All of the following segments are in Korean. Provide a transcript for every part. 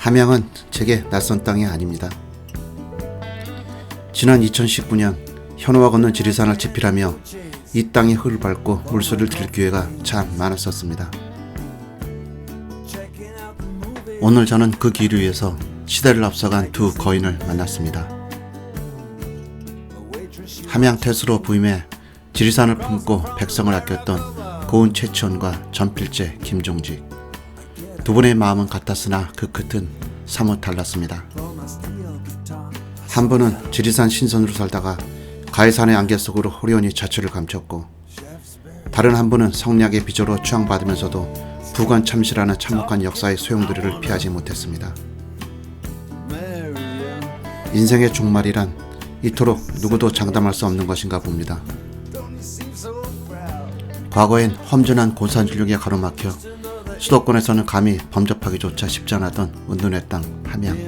함양은 제게 낯선 땅이 아닙니다. 지난 2019년 현호와 걷는 지리산을 지필하며 이 땅의 흙을 밟고 물소리를 들을 기회가 참 많았었습니다. 오늘 저는 그 길 위에서 시대를 앞서간 두 거인을 만났습니다. 함양 태수로 부임해 지리산을 품고 백성을 아꼈던 고운 최치원과 전필재 김종직. 두 분의 마음은 같았으나 그 끝은 사뭇 달랐습니다. 한 분은 지리산 신선으로 살다가 가해산의 안개 속으로 호련히 자취를 감췄고, 다른 한 분은 성략의 비조로 추앙받으면서도 부관 참시라는 참혹한 역사의 소용돌이를 피하지 못했습니다. 인생의 종말이란 이토록 누구도 장담할 수 없는 것인가 봅니다. 과거엔 험준한 고산진력에 가로막혀 수도권에서는 감히 범접하기조차 쉽지 않았던 은둔의 땅 함양.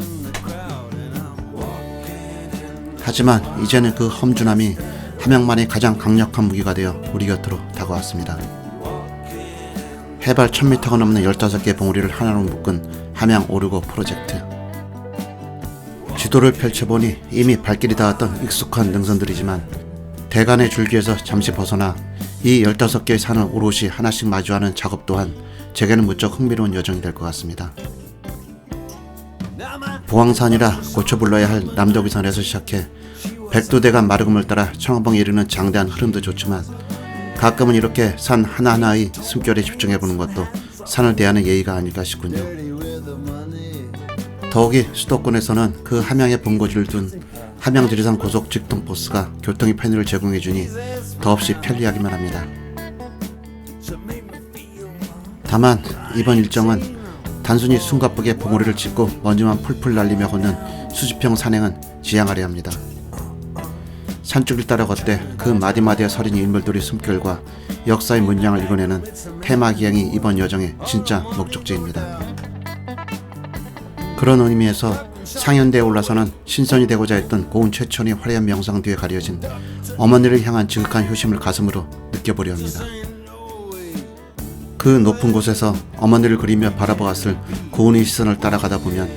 하지만 이제는 그 험준함이 함양만의 가장 강력한 무기가 되어 우리 곁으로 다가왔습니다. 해발 1000m가 넘는 15개 봉우리를 하나로 묶은 함양 오르고 프로젝트. 지도를 펼쳐보니 이미 발길이 닿았던 익숙한 능선들이지만 대간의 줄기에서 잠시 벗어나 이 15개의 산을 오롯이 하나씩 마주하는 작업 또한 제게는 무척 흥미로운 여정이 될 것 같습니다. 보왕산이라 고쳐불러야 할 남도기산에서 시작해 백두대간 마르금을 따라 청원봉에 이르는 장대한 흐름도 좋지만 가끔은 이렇게 산 하나하나의 숨결에 집중해보는 것도 산을 대하는 예의가 아닐까 싶군요. 더욱이 수도권에서는 그 함양에 본거지를 둔 함양지리산 고속 직통버스가 교통의 편의를 제공해주니 더없이 편리하기만 합니다. 다만 이번 일정은 단순히 숨가쁘게 봉우리를 찍고 먼지만 풀풀 날리며 걷는 수지평 산행은 지양하려 합니다. 산줄을 따라 걷되 그 마디마디에 서린 인물들의 숨결과 역사의 문양을 읽어내는 테마기행이 이번 여정의 진짜 목적지입니다. 그런 의미에서 상현대에 올라서는 신선이 되고자 했던 고운 최천의 화려한 명상 뒤에 가려진 어머니를 향한 지극한 효심을 가슴으로 느껴보려 합니다. 그 높은 곳에서 어머니를 그리며 바라보았을 고운의 시선을 따라가다 보면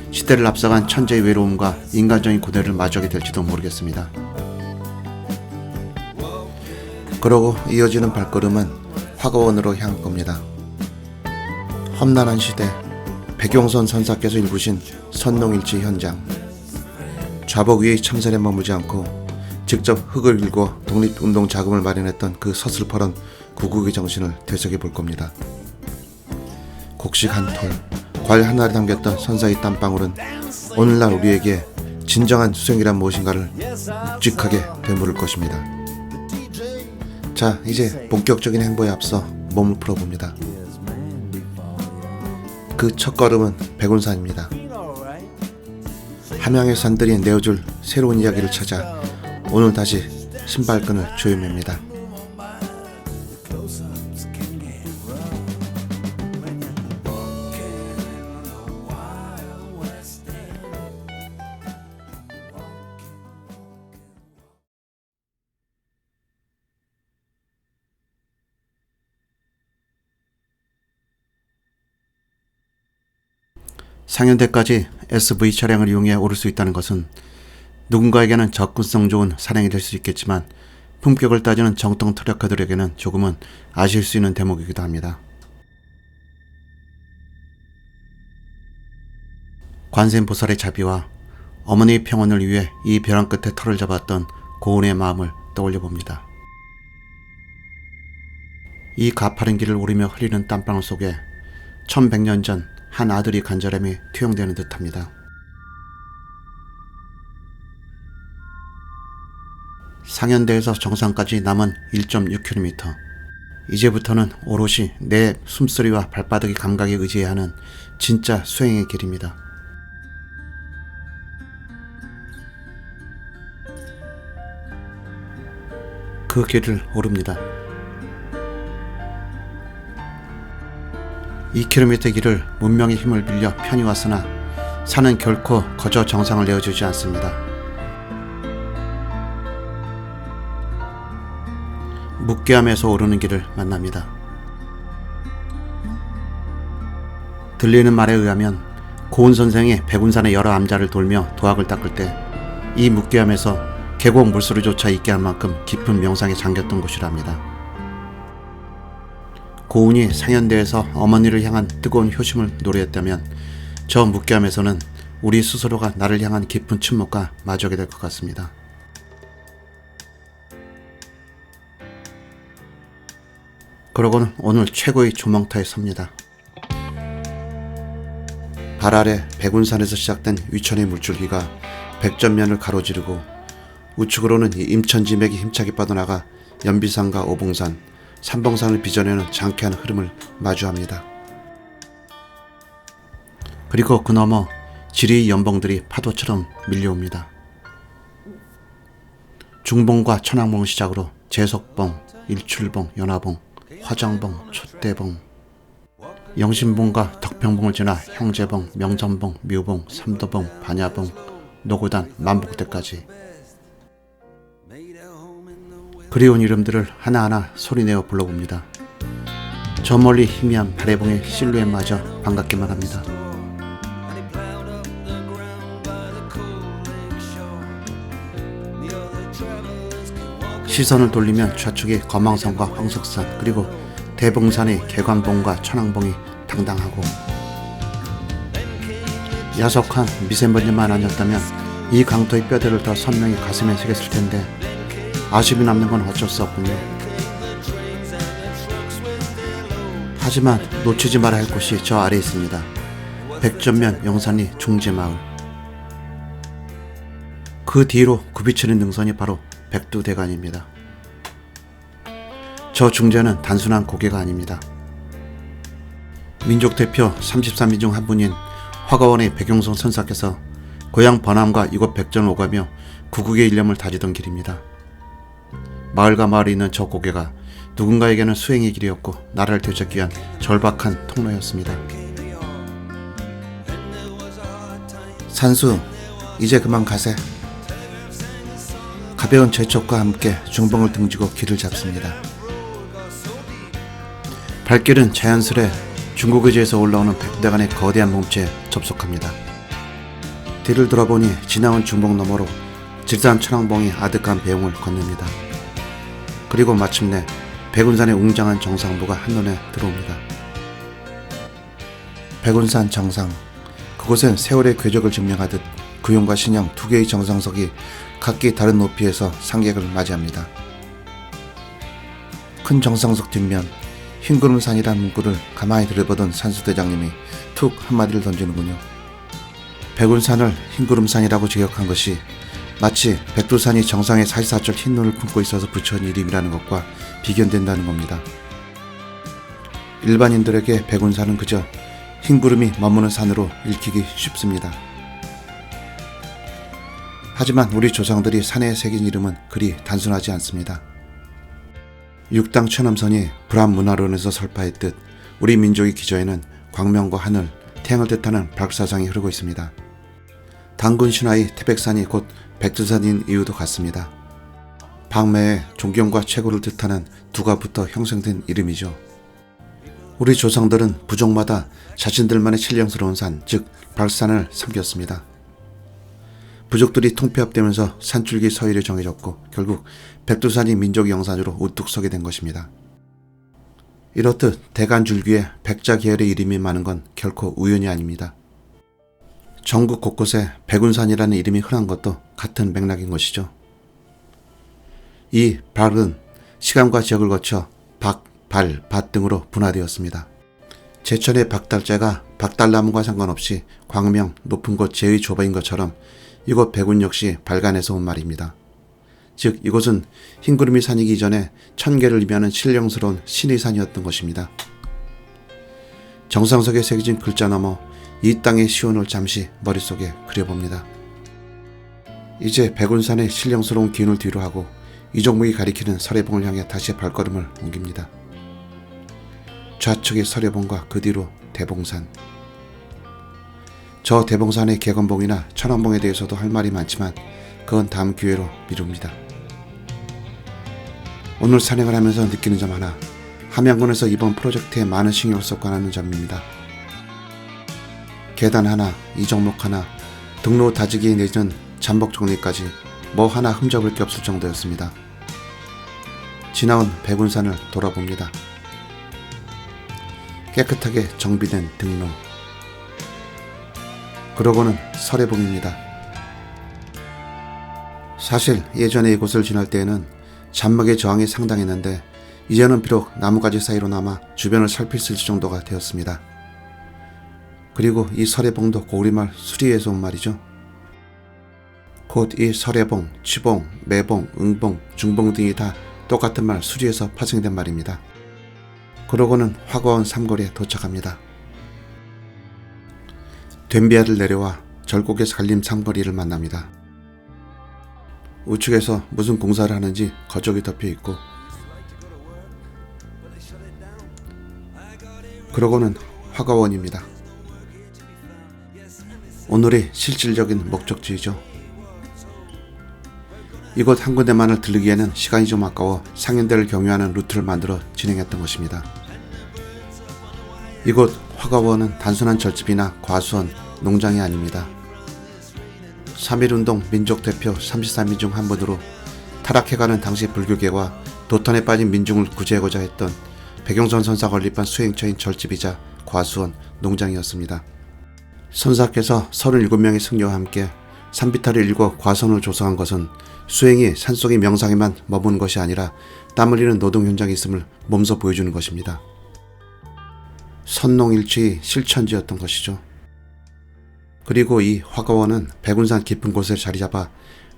시대를 앞서간 천재의 외로움과 인간적인 고뇌를 마주하게 될지도 모르겠습니다. 그러고 이어지는 발걸음은 화거원으로 향할 겁니다. 험난한 시대, 백용선 선사께서 일구신 선농일치 현장. 좌복 위의 참선에 머무지 않고 직접 흙을 일궈 독립운동 자금을 마련했던 그 서슬퍼런 구국의 정신을 되새겨 볼 겁니다. 곡식 한 톨, 과일 하나를 담겼던 선사의 땀방울은 오늘날 우리에게 진정한 수행이란 무엇인가를 묵직하게 되물을 것입니다. 자, 이제 본격적인 행보에 앞서 몸을 풀어봅니다. 그 첫걸음은 백운산입니다. 함양의 산들이 내어줄 새로운 이야기를 찾아 오늘 다시 신발끈을 조여맵니다. 상현대까지 SV 차량을 이용해 오를 수 있다는 것은 누군가에게는 접근성 좋은 산행이 될 수 있겠지만 품격을 따지는 정통 트레커들에게는 조금은 아실 수 있는 대목이기도 합니다. 관세음보살의 자비와 어머니의 평온을 위해 이 벼랑 끝에 터를 잡았던 고운의 마음을 떠올려 봅니다. 이 가파른 길을 오르며 흘리는 땀방울 속에 1100년 전 한 아들이 간절함이 투영되는 듯합니다. 상현대에서 정상까지 남은 1.6km. 이제부터는 오롯이 내 숨소리와 발바닥의 감각에 의지해야 하는 진짜 수행의 길입니다. 그 길을 오릅니다. 2km 길을 문명의 힘을 빌려 편히 왔으나 산은 결코 거저 정상을 내어주지 않습니다. 묵게암에서 오르는 길을 만납니다. 들리는 말에 의하면 고은 선생이 백운산의 여러 암자를 돌며 도학을 닦을 때 이 묵계암에서 계곡 물소리조차 있게 할 만큼 깊은 명상에 잠겼던 곳이랍니다. 고운이 상현대에서 어머니를 향한 뜨거운 효심을 노래했다면 저 묵계암에서는 우리 스스로가 나를 향한 깊은 침묵과 마주하게 될 것 같습니다. 그러고는 오늘 최고의 조망터에 섭니다. 발 아래 백운산에서 시작된 위천의 물줄기가 백전면을 가로지르고 우측으로는 임천지맥이 힘차게 뻗어나가 연비산과 오봉산, 삼봉산을 빚어내는 장쾌한 흐름을 마주합니다. 그리고 그 너머 지리의 연봉들이 파도처럼 밀려옵니다. 중봉과 천왕봉을 시작으로 제석봉, 일출봉, 연화봉, 화장봉, 촛대봉, 영신봉과 덕평봉을 지나 형제봉, 명전봉, 묘봉, 삼도봉, 반야봉, 노고단, 만복대까지 그리운 이름들을 하나하나 소리내어 불러봅니다. 저 멀리 희미한 발해봉의 실루엣마저 반갑기만 합니다. 시선을 돌리면 좌측에 거망산과 황석산 그리고 대봉산의 개관봉과 천왕봉이 당당하고 야속한 미세먼지만 아니었다면 이 강토의 뼈대를 더 선명히 가슴에 새겼을 텐데 아쉬움이 남는 건 어쩔 수 없군요. 하지만 놓치지 말아야 할 곳이 저 아래에 있습니다. 백전면 영산리 중지마을. 그 뒤로 굽이치는 능선이 바로 백두대간입니다. 저 중재는 단순한 고개가 아닙니다. 민족 대표 33인 중 한 분인 화가원의 백용성 선사께서 고향 번암과 이곳 백전을 오가며 구국의 일념을 다지던 길입니다. 마을과 마을이 있는 저 고개가 누군가에게는 수행의 길이었고 나라를 되찾기 위한 절박한 통로였습니다. 산수, 이제 그만 가세. 가벼운 재촉과 함께 중봉을 등지고 길을 잡습니다. 발길은 자연스레 중국의지에서 올라오는 백두대간의 거대한 몸체에 접속합니다. 뒤를 돌아보니 지나온 중봉 너머로 질산 천왕봉이 아득한 배웅을 건넵니다. 그리고 마침내 백운산의 웅장한 정상부가 한눈에 들어옵니다. 백운산 정상, 그곳엔 세월의 궤적을 증명하듯 구용과 신형 두 개의 정상석이 각기 다른 높이에서 상객을 맞이합니다. 큰 정상석 뒷면 흰구름산이란 문구를 가만히 들여보던 산수대장님이 툭 한마디를 던지는군요. 백운산을 흰구름산이라고 직역한 것이 마치 백두산이 정상에 44절 흰눈을 품고 있어서 붙여온 이름이라는 것과 비견된다는 겁니다. 일반인들에게 백운산은 그저 흰구름이 머무는 산으로 읽히기 쉽습니다. 하지만 우리 조상들이 산에 새긴 이름은 그리 단순하지 않습니다. 육당 천암선이 불합문화론에서 설파했듯 우리 민족의 기저에는 광명과 하늘, 태양을 뜻하는 발사상이 흐르고 있습니다. 당군 신화의 태백산이 곧 백두산인 이유도 같습니다. 박매에 존경과 최고를 뜻하는 두가 붙어 형성된 이름이죠. 우리 조상들은 부족마다 자신들만의 신령스러운 산, 즉 발산을 섬겼습니다. 부족들이 통폐합되면서 산줄기 서열이 정해졌고 결국 백두산이 민족 영산으로 우뚝 서게 된 것입니다. 이렇듯 대간줄기에 백자 계열의 이름이 많은 건 결코 우연이 아닙니다. 전국 곳곳에 백운산이라는 이름이 흔한 것도 같은 맥락인 것이죠. 이 발은 시간과 지역을 거쳐 박, 발, 밭 등으로 분화되었습니다. 제천의 박달자가 박달나무와 상관없이 광명, 높은 곳 제의 조바인 것처럼 이곳 백운 역시 발간에서 온 말입니다. 즉 이곳은 흰구름이 산이기 전에 천계를 의미하는 신령스러운 신의 산이었던 것입니다. 정상석에 새겨진 글자 너머 이 땅의 시온을 잠시 머릿속에 그려봅니다. 이제 백운산의 신령스러운 기운을 뒤로하고 이종목이 가리키는 설해봉을 향해 다시 발걸음을 옮깁니다. 좌측의 설해봉과 그 뒤로 대봉산. 저 대봉산의 개건봉이나 천왕봉에 대해서도 할 말이 많지만 그건 다음 기회로 미룹니다. 오늘 산행을 하면서 느끼는 점 하나, 함양군에서 이번 프로젝트에 많은 신경을 썼고 하는 점입니다. 계단 하나, 이정목 하나, 등로 다지기 내지는 잠복 정리까지 뭐 하나 흠잡을 게 없을 정도였습니다. 지나온 백운산을 돌아봅니다. 깨끗하게 정비된 등로. 그러고는 설해봉입니다. 사실 예전에 이곳을 지날 때에는 잔먹의 저항이 상당했는데 이제는 비록 나무가지 사이로 남아 주변을 살필 수 있을 정도가 되었습니다. 그리고 이 설해봉도 고우리말 수리에서 온 말이죠. 곧 이 설해봉, 취봉, 매봉, 응봉, 중봉 등이 다 똑같은 말 수리에서 파생된 말입니다. 그러고는 화거원 삼거리에 도착합니다. 됨비아를 내려와 절곡에서 갈림 삼거리를 만납니다. 우측에서 무슨 공사를 하는지 거적이 덮여 있고, 그러고는 화거원입니다. 오늘의 실질적인 목적지이죠. 이곳 한 군데만을 들르기에는 시간이 좀 아까워 상인들을 경유하는 루트를 만들어 진행했던 것입니다. 이곳 화거원은 단순한 절집이나 과수원, 농장이 아닙니다. 3.1운동 민족대표 33인 중 한 분으로 타락해가는 당시 불교계와 도탄에 빠진 민중을 구제하고자 했던 백용선 선사 건립한 수행처인 절집이자 과수원, 농장이었습니다. 선사께서 37명의 승려와 함께 산비탈을 일궈 과수원을 조성한 것은 수행이 산속의 명상에만 머무는 것이 아니라 땀 흘리는 노동 현장이 있음을 몸소 보여주는 것입니다. 선농일치의 실천지였던 것이죠. 그리고 이 화거원은 백운산 깊은 곳에 자리잡아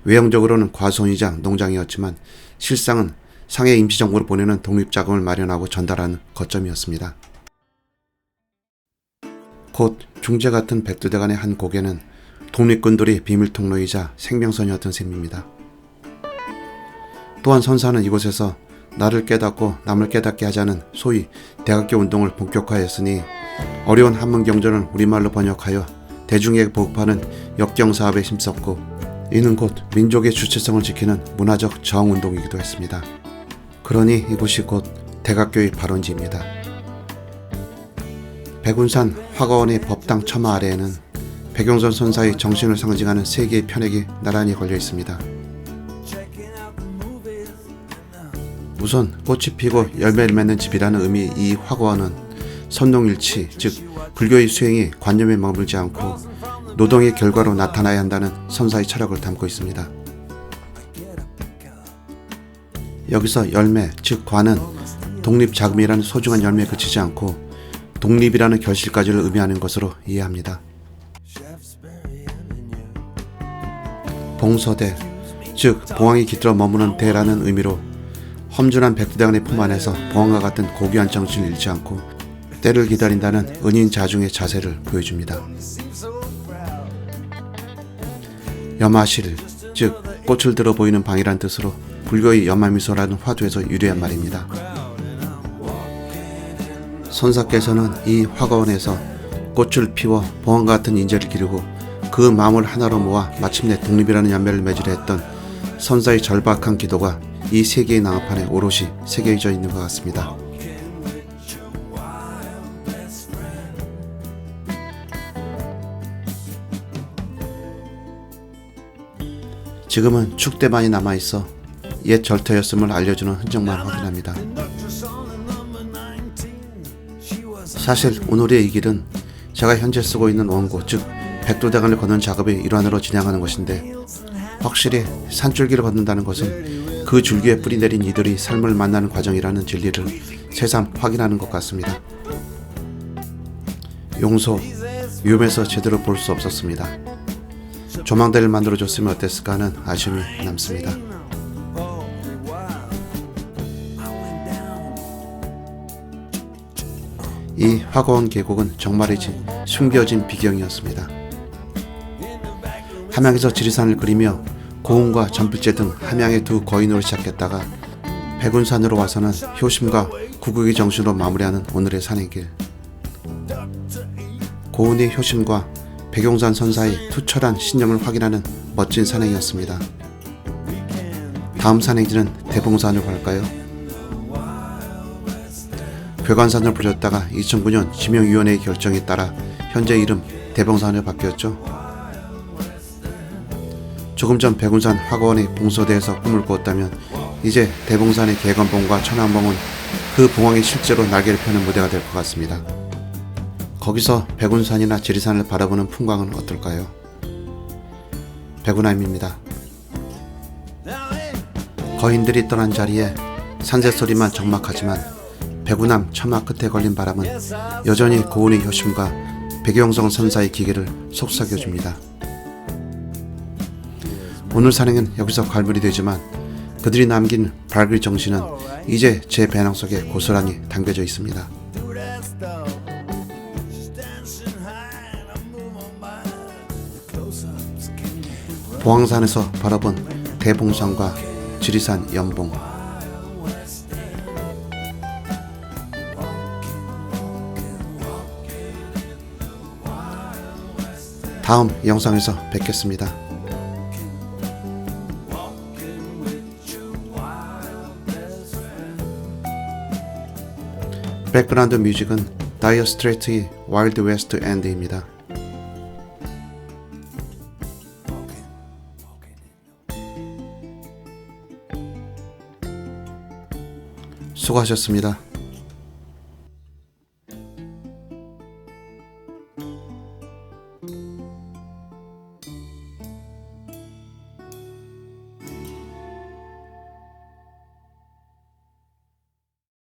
외형적으로는 과수원이자 농장이었지만 실상은 상해 임시정부로 보내는 독립자금을 마련하고 전달하는 거점이었습니다. 곧 중재 같은 백두대간의 한 곡에는 독립군들이 비밀통로이자 생명선이었던 셈입니다. 또한 선사는 이곳에서 나를 깨닫고 남을 깨닫게 하자는 소위 대학교 운동을 본격화했으니 어려운 한문 경전을 우리말로 번역하여 대중에게 보급하는 역경사업에 힘썼고, 이는 곧 민족의 주체성을 지키는 문화적 저항운동이기도 했습니다. 그러니 이곳이 곧 대각교의 발원지입니다. 백운산 화거원의 법당 처마 아래에는 백용선 선사의 정신을 상징하는 세 개의 편액이 나란히 걸려 있습니다. 우선 꽃이 피고 열매를 맺는 집이라는 의미의 이 화거원은 선농일치, 즉 불교의 수행이 관념에 머물지 않고 노동의 결과로 나타나야 한다는 선사의 철학을 담고 있습니다. 여기서 열매, 즉 과는 독립자금이라는 소중한 열매에 그치지 않고 독립이라는 결실까지를 의미하는 것으로 이해합니다. 봉서대, 즉 봉황이 깃들어 머무는 대라는 의미로 험준한 백두대간의 품 안에서 봉황과 같은 고귀한 정신을 잃지 않고 때를 기다린다는 은인자중의 자세를 보여줍니다. 염화실, 즉 꽃을 들어 보이는 방이란 뜻으로 불교의 염화미소라는 화두에서 유래한 말입니다. 선사께서는 이 화거원에서 꽃을 피워 봉황과 같은 인재를 기르고 그 마음을 하나로 모아 마침내 독립이라는 연매를 맺으려 했던 선사의 절박한 기도가 이 세 개의 낭판에 오롯이 새겨져 있는 것 같습니다. 지금은 축대만이 남아있어 옛 절터였음을 알려주는 흔적만 확인합니다. 사실 오늘의 이 길은 제가 현재 쓰고 있는 원고, 즉 백두대간을 걷는 작업의 일환으로 진행하는 것인데, 확실히 산줄기를 걷는다는 것은 그 줄기에 뿌리 내린 이들이 삶을 만나는 과정이라는 진리를 새삼 확인하는 것 같습니다. 용서, 위험해서 제대로 볼 수 없었습니다. 조망대를 만들어줬으면 어땠을까 하는 아쉬움이 남습니다. 이 화거원 계곡은 정말이지 숨겨진 비경이었습니다. 함양에서 지리산을 그리며 고흥과 전필제 등 함양의 두 거인으로 시작했다가 백운산으로 와서는 효심과 구국의 정신으로 마무리하는 오늘의 산행길. 고운의 효심과 백용산 선사의 투철한 신념을 확인하는 멋진 산행이었습니다. 다음 산행지는 대봉산으로 갈까요? 괴관산을 부렸다가 2009년 지명위원회의 결정에 따라 현재 이름 대봉산으로 바뀌었죠. 조금 전 백운산 화거원이 봉소대에서 꿈을 꾸었다면 이제 대봉산의 개건봉과 천왕봉은 그 봉황이 실제로 날개를 펴는 무대가 될 것 같습니다. 거기서 백운산이나 지리산을 바라보는 풍광은 어떨까요? 백운함입니다. 거인들이 떠난 자리에 산새소리만 적막하지만 백운함 처마 끝에 걸린 바람은 여전히 고운의 효심과 백용성 선사의 기계를 속삭여줍니다. 오늘 산행은 여기서 갈물이 되지만 그들이 남긴 밝을 정신은 이제 제 배낭 속에 고스란히 담겨져 있습니다. 보왕산에서 바라본 대봉산과 지리산 연봉. 다음 영상에서 뵙겠습니다. 백그라운드 뮤직은 다이어 스트레이트의 와일드 웨스트 엔드입니다. 수고하셨습니다.